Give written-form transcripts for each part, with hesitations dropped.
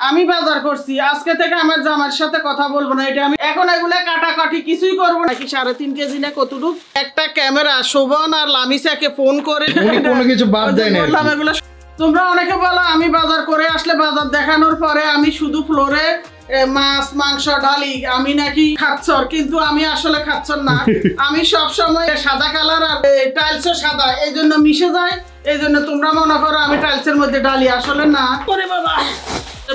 আমি বাজার করছি আজকে থেকে আমার জামার সাথে কথা বলবো না এটা আমি এখন এগুলা কাটাকাটি কিছুই করবো না কি 3.5 কেজি না কতটুকু একটা ক্যামেরা শোভন আর লামিসাকে ফোন করে কোনো কিছু বাদ দেয় না বললাম এগুলা তোমরা অনেকে বলো আমি বাজার করে আসলে বাজার দেখানোর পরে আমি শুধু ফ্লোরে মাছ মাংস ঢালি আমি নাকি খাচ্ছর কিন্তু আমি আসলে খাচ্ছর না আমি সব সময় সাদা কালার আর টাইলসও সাদা এই জন্য মিশে যায় এই জন্য তোমরা মনে করো আমি টাইলসের মধ্যে ঢালি আসলে না করে বাবা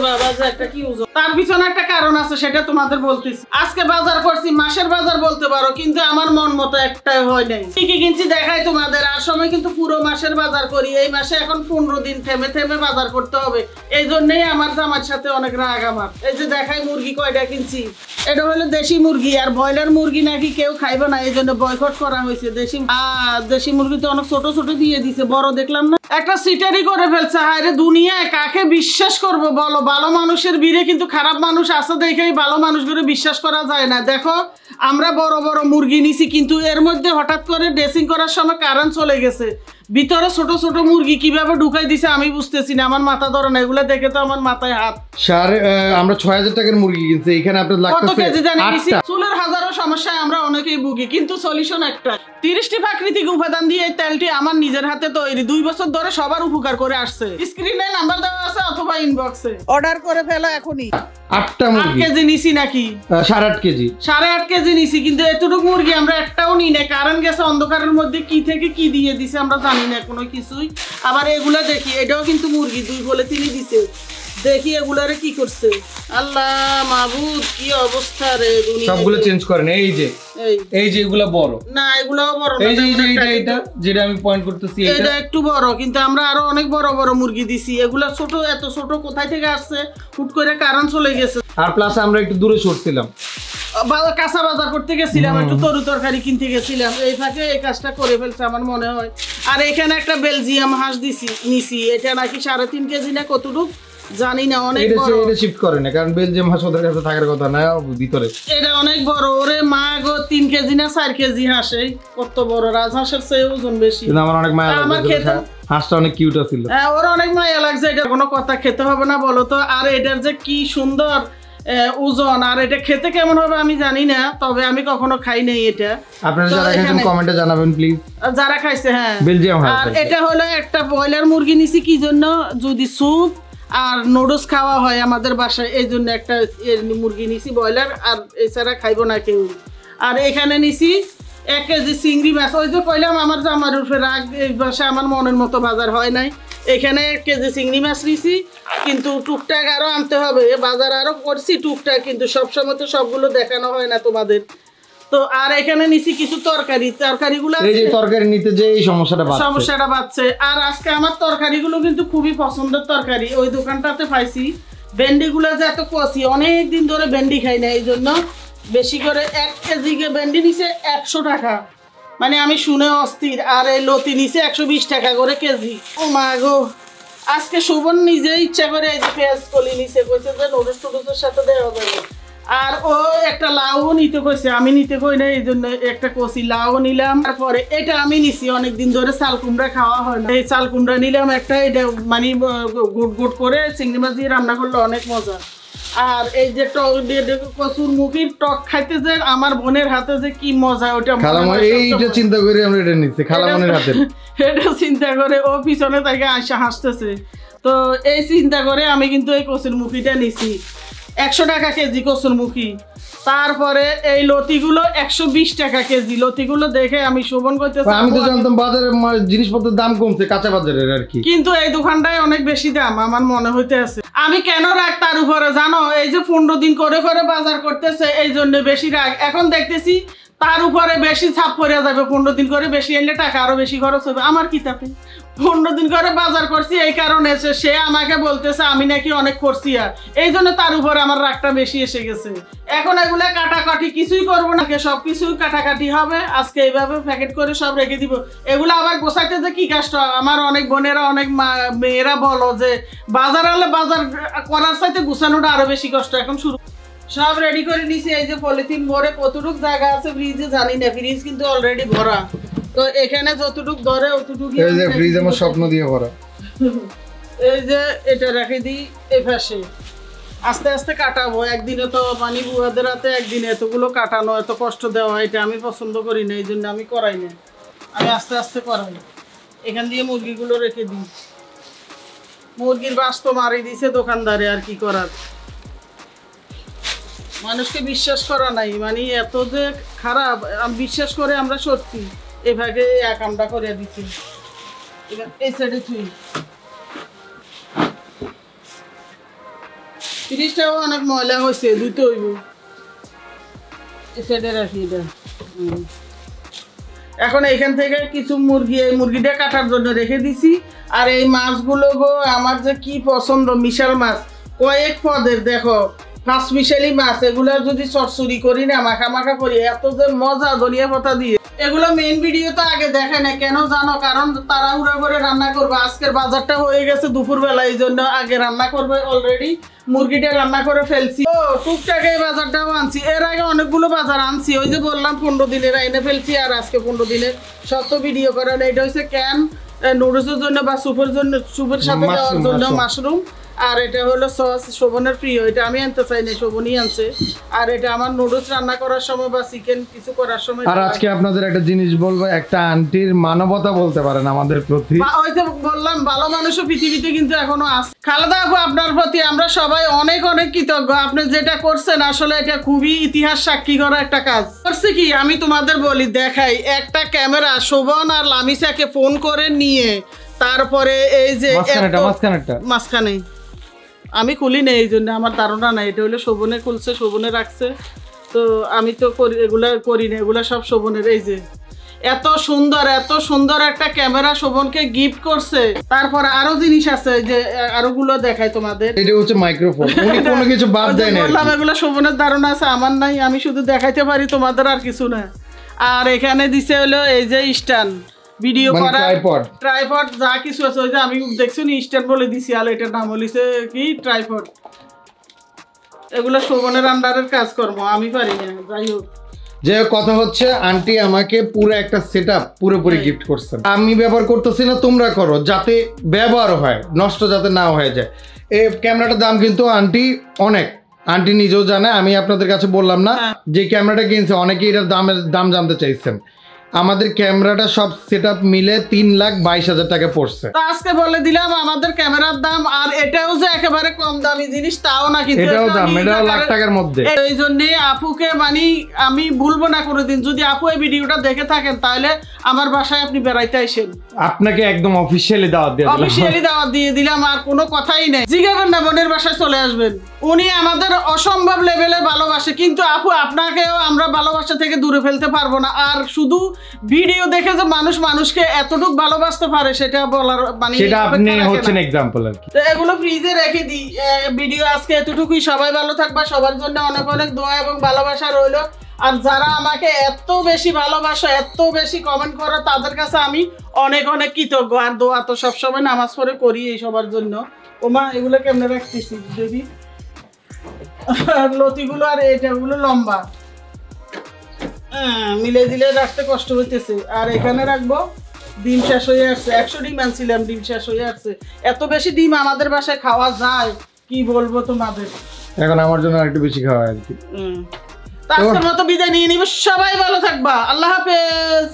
বাবা যে একটা কি ওজন তার পিছনে একটা কারণ আছে সেটা তোমাদের বলতেছি আজকে বাজার করছি মাসের বাজার বলতে পারো কিন্তু আমার মন মতো একটাই হয় নাই কি কিনছি দেখাই তোমাদের আর সময় কিন্তু পুরো মাসের বাজার করি এই মাসে এখন 15 দিন থেমে থেমে বাজার করতে হবে এই জন্যই আমার জামার সাথে অনেক রাগ আমার এই যে দেখাই মুরগি কয়টা কিনছি এটা হলো দেশি মুরগি আর ব্রয়লার মুরগি নাকি কেউ খাইবে না এই জন্য বয়কট করা হয়েছে দেশি মুরগি তো অনেক ছোট ছোট দিয়ে দিছে বড় দেখলাম না একটা সিটারি করে ফেলছে হায়রে দুনিয়ায় কাকে বিশ্বাস করবো বলো ভালো মানুষের ভিড়ে কিন্তু খারাপ মানুষ আছে দেখেই ভালো মানুষগুলো বিশ্বাস করা যায় না দেখো আমরা বড় বড় মুরগি নিছি কিন্তু এর মধ্যে হঠাৎ করে ড্রেসিং করার সময় কারেন্ট চলে গেছে ভিতরে ছোট ছোট মুরগি কিভাবে ঢুকাই দিছে আমি বুঝতেছি না আমার মাথা ধরে না এগুলো দেখে তো আমার মাথায় হাত আমরা 6000 টাকার মুরগি কিনছি এখানে আপনার লাগতেছে কত কেজি জানি দিছি চুলের হাজারো সমস্যায় আমরা অনেকেই ভুগি কিন্তু সলিউশন একটা 30টি প্রাকৃতিক উপাদান দিয়ে এই তেলটি আমার নিজের হাতে তৈরি 2 বছর ধরে সবার উপকার করে আসছে স্ক্রিনে নাম্বার দেওয়া আছে অথবা ইনবক্সে অর্ডার করে ফেলো এখনই 8টা মুরগি 8 কেজি নিছি নাকি 8.5 কেজি 8.5 কেজি নিছি কিন্তু এতটুকু মুরগি আমরা একটাও নিই না কারণ গেছে অন্ধকারের মধ্যে কি থেকে কি দিয়ে দিছে আমরা জানি না কোনো কিছুই আবার এগুলা দেখি এটাও কিন্তু মুরগি 2 বলে 3 দিছে দেখি এগুলারে কি করছে আল্লাহ মাবুদ কি অবস্থা রে দুনিয়া সবগুলো চেঞ্জ করেন এই যে এগুলা বড় না এগুলাও বড় না এই যে এটা যেটা আমি পয়েন্ট করতেছি এটা একটু বড় কিন্তু আমরা আরো অনেক বড় বড় মুরগি দিছি এগুলা ছোট এত ছোট কোথায় থেকে আসছে হুট করে কারণ চলে গেছে আর প্লাস আমরা একটু দূরে সরছিলাম কাঁচা বাজার করতে গেছিলাম একটু তরু তরকারি কিনতে গেছিলাম এই ফাঁকে এই কাজটা করে ফেলছে আমার মনে হয় আর এখানে একটা বেলজিয়াম হাঁস নিছি এটা নাকি 3.5 কেজি না কতটুকু জানি না অনেক বড় এটা শিফট করে না কারণ বেলজিয়াম হাঁস ওদের কাছে থাকার কথা না ভিতরে এটা অনেক বড় ওরে মা গো 3 কেজি না 4 কেজি হাঁস এই কত বড় রাজহাঁসের চেয়ে ওজন বেশি কিন্তু আমার অনেক মায়া লাগছে হাঁসটা অনেক কিউট ছিল হ্যাঁ ওর অনেক মায়া লাগছে এটা কোনো কথা খেতে হবে না বলো তো আর এটার যে কি সুন্দর ওজন আর এটা খেতে কেমন হবে আমি জানি না তবে আমি কখনো খাই নাই এটা আপনারা যারা খাইছেন কমেন্টে জানাবেন প্লিজ যারা খাইছে হ্যাঁ বেলজিয়াম হাঁস আর এটা হলো একটা ব্রয়লার মুরগি নিছি কি জন্য যদি স্যুপ আর নুডলস খাওয়া হয় আমাদের বাসায় এই জন্য একটা মুরগি নিছি ব্রয়লার আর এছাড়া খাইবো না কেউ আর এখানে নিছি 1 কেজি চিংড়ি মাছ ওই যে কইলাম আমার জামার উপরে রাগ এই বাসায় আমার মনের মতো বাজার হয় নাই এখানে 1 কেজি চিংড়ি মাছ নিছি কিন্তু টুকটাক আরো আনতে হবে বাজার আরো করছি টুকটাক কিন্তু সবসময় তো সবগুলো দেখানো হয় না তোমাদের তো আর এখানে নিছি কিছু তরকারিগুলো এই যে তরকারি নিতে যে এই সমস্যাটা বাড়ছে আর আজকে আমার তরকারিগুলো কিন্তু খুবই পছন্দের তরকারি ওই দোকানটাতে পাইছি ভেন্ডিগুলো যে এত কষি অনেক দিন ধরে ভেন্ডি খাই না এই জন্য বেশি করে 1 কেজি ভেন্ডি নিছে 100 টাকা মানে আমি শুনে অস্থির আর এই লতি নিছে 120 টাকা করে কেজি ও মা গো আজকে শোভন নিজে ইচ্ছা করে এই যে পেঁয়াজ কলি নিছে কইছে যে নুডলসের সাথে দেওয়া যাবে আর ও একটা লাউ নিতে কইছে আমি নিতে কই না এই জন্য একটা কচি লাউ নিলাম তারপরে এটা আমি নিছি অনেকদিন ধরে চাল কুমড়া খাওয়া হয় না এই চাল কুমড়া নিলাম একটা এটা মানে গুট গুট করে চিংড়ি মাছ দিয়ে রান্না করলে অনেক মজা আর এই যে টক দিয়ে কচুর মুখির টক খাইতে যে আমার বোনের হাতে যে কি মজা ওটা এইটা চিন্তা করে আমরা এটা নিচ্ছি খালামনের হাতে এটা চিন্তা করে ও পিছনে তাকে আসে হাসতেছে তো এই চিন্তা করে আমি কিন্তু এই কচুর মুখিটা নিছি 100 টাকা কেজি কচুর মুখি তারপরে এই লতিগুলো 120 টাকা কেজি লতিগুলো দেখে আমি শোভন করতেছি আমি তো জানতাম বাজারে জিনিসপত্রের দাম কমছে কাঁচা বাজারের আর কি কিন্তু এই দোকানটায় অনেক বেশি দাম আমার মনে হইতে আছে আমি কেন রাগ তার উপরে জানো এই যে 15 দিন করে করে বাজার করতেছে এই জন্য বেশি রাগ এখন দেখতেছি তার উপরে বেশি ছাপ পড়ে যাবে 15 দিন করে বেশি এলে টাকা আরো বেশি খরচ হবে আমার কি তাতে 15 দিন করে বাজার করছি এই কারণে সে আমাকে বলতেছে আমি নাকি অনেক করছি আর এই জন্য তার উপরে আমার রাগটা বেশি এসে গেছে এখন এগুলা কাটাকাটি কিছুই করবো না সবকিছুই কাটাকাটি হবে আজকে এইভাবে প্যাকেট করে সব রেখে দিব এগুলো আবার গোছাইতে যে কি কষ্ট আমার অনেক বোনেরা অনেক মেয়েরা বলো যে বাজার হলে বাজার করার চাইতে গুছানোটা আরো বেশি কষ্ট এখন শুরু সব রেডি করে নিছি এই যে পলিথিন ভরে কতটুক জায়গা আছে ফ্রিজে জানি না ফ্রিজ কিন্তু অলরেডি ভরা তো এখানে যতটুক ধরে অতটুকু এই যে ফ্রিজ আমার স্বপ্ন দিয়ে ভরা এই যে এটা রেখে দিই এই পাশে আস্তে আস্তে কাটাবো, একদিনে তো মানে বুয়াদের হাতে একদিনে এতগুলো কাটানো, এত কষ্ট দেওয়া, এটা আমি পছন্দ করি না, এই জন্য আমি করাই না। আমি আস্তে আস্তে করাই। এখান দিয়ে মুরগিগুলো রেখে দিই। মুরগির বাস তো মারি দিছে দোকানদারে, আর কি করার। মানুষকে বিশ্বাস করা নাই, মানে এত যে খারাপ, বিশ্বাস করে আমরা সত্যি এভাবে একামটা করে দিচ্ছি। এবার এই সাইডে তুই ফ্রিজটাও অনেক ময়লা হয়েছে, ধুইতে হইব। এই সাইডে রাখি এটা। এখন এখান থেকে কিছু মুরগি, এই মুরগিটা কাটার জন্য রেখে দিছি। আর এই মাছগুলো গো আমার যে কি পছন্দ, মিশাল মাছ কয়েক পদের, দেখো 5 মিশালি মাছ। এগুলো যদি চটচুরি করি না, মাখা মাখা করি, এত যে মজা ধনিয়া পাতা দিয়ে। এগুলো মেইন ভিডিও তো আগে দেখে না, কেন জানো? কারণ তাড়াহুড়া করে রান্না করবো। আজকের বাজারটা হয়ে গেছে দুপুরবেলা, এই জন্য আগে রান্না করবে। অলরেডি মুরগিটা রান্না করে ফেলছি। ও টুকটাক এই বাজারটাও আনছি। এর আগে অনেকগুলো বাজার আনছি, ওই যে বললাম 15 দিনের এনে ফেলছি। আর আজকে 15 দিনের সব তো ভিডিও করা না। এটা হচ্ছে ক্যান নুডলসের জন্য বা স্যুপের জন্য, স্যুপের সাথে দেওয়ার জন্য মাশরুম। আর এটা হলো সস, শোভনের প্রিয়। এটা আমি আনতে চাই না, শোভনই আনছে। আর এটা আমার নুডলস রান্না করার সময় বা চিকেন কিছু করার সময়। আর আজকে আপনাদের একটা জিনিস বলবো, একটা আন্টির মানবতা বলতে পারেন আমাদের প্রতি। ওই যে বললাম, ভালো মানুষও পৃথিবীতে কিন্তু এখনো আছে। খালেদা আপু, আপনার প্রতি আমরা সবাই অনেক অনেক কৃতজ্ঞ। আপনি যেটা করছেন আসলে এটা খুবই ইতিহাস সাক্ষী করা একটা কাজ করছে। কি আমি তোমাদের বলি, দেখাই একটা ক্যামেরা শোভন আর লামিসাকে ফোন করে নিয়ে, তারপরে এই যে মাঝখানে আমি খুলি না, এই জন্য আমার ধারণা নাই। এটা হলো শোভনে খুলছে, শোভনে রাখছে। তো আমি তো এগুলা করি না, এগুলা সব শোভনের। এই যে এত সুন্দর একটা ক্যামেরা শোভনকে গিফট করছে। তারপর আরো জিনিস আছে, যে আরোগুলো দেখাই তোমাদের। এটা হচ্ছে মাইক্রোফোন, উনি কোনো কিছু বাদ দেয় না। বললাম এগুলো শোভনের ধারণা আছে, আমার নাই। আমি শুধু দেখাইতে পারি তোমাদের, আর কিছু না। আর এখানে দিছে হলো এই যে স্ট্যান্ড, ভিডিও করা ট্রাইপড, যা কিছু আছে। ওই যে আমি দেখছি নি স্ট্যান্ড বলে দিছি, আর এটার নাম হলিছে কি ট্রাইপড। এগুলো শোভনের আন্ডারের কাজকর্ম, আমি পারি না। যাই হোক, যে কথা হচ্ছে, আন্টি আমাকে পুরো একটা সেটআপ পুরোপুরি গিফট করছেন। আমি ব্যবহার করতেছি না, তোমরা করো, যাতে ব্যবহার হয়, নষ্ট যাতে না হয়ে যায়। এই ক্যামেরাটার দাম কিন্তু আন্টি অনেক, আন্টি নিজেও জানে। আমি আপনাদের কাছে বললাম না যে ক্যামেরাটা কিনছে, অনেকে এটার দাম জানতে চাইছেন। আমাদের ক্যামেরাটা সব সেটআপ মিলে 3,22,000 টাকা পড়ছে। আজকে বলে দিলাম আমাদের ক্যামেরার দাম। আর এটাও যে একেবারে কম দামি জিনিস তাও না, কিন্তু এটাও দাম, এটাও লাখ টাকার মধ্যে। এই জন্য আপুকে মানে আমি ভুলবো না কোনোদিন। যদি আপু এই ভিডিওটা দেখে থাকেন, তাহলে আমার বাসায় আপনি বেড়াইতে আসেন। আপনাকে একদম অফিশিয়ালি দাওয়াত দিয়ে দিলাম। আর কোনো কথাই নেই, জিজ্ঞাসা না, বোনের বাসায় চলে আসবেন। উনি আমাদের অসম্ভব লেভেলে ভালোবাসে, কিন্তু আপু আপনাকেও আমরা ভালোবাসা থেকে দূরে ফেলতে পারবো না। আর শুধু ভিডিও দেখে যে মানুষ মানুষকে এতটুকু ভালোবাসতে পারে, সেটা বলার মানে সেটা আপনি হচ্ছেন এক্সাম্পল আর কি। তো এগুলো ফ্রিজে রেখে দিই। ভিডিও আজকে এতটুকুই। সবাই ভালো থাকবা, সবার জন্য অনেক অনেক দোয়া এবং ভালোবাসা রইলো। আর যারা আমাকে এত বেশি ভালোবাসা, এত বেশি কমেন্ট করো, তাদের কাছে আমি অনেক অনেক কৃতজ্ঞ। আর দোয়া তো সবসময় নামাজ পড়ে করি এই সবার জন্য। ওমা, এগুলো কেমনে রাখতেছি দেবী, লতিগুলো আর এটাগুলো লম্বা, মিলে দিলে রাখতে কষ্ট হইতেছে। আর এখানে রাখবো, ডিম শেষ হয়ে আসছে। 100 ডিম আনছিলাম, ডিম শেষ হয়ে আসছে। এত বেশি ডিম আমাদের বাসায় খাওয়া যায় কি বলবো তোমাদের। এখন আমার জন্য আরেকটু বেশি খাওয়া আর কি। আজকের মতো বিদায় নিয়ে নিব। সবাই ভালো থাকবা, আল্লাহ হাফেজ।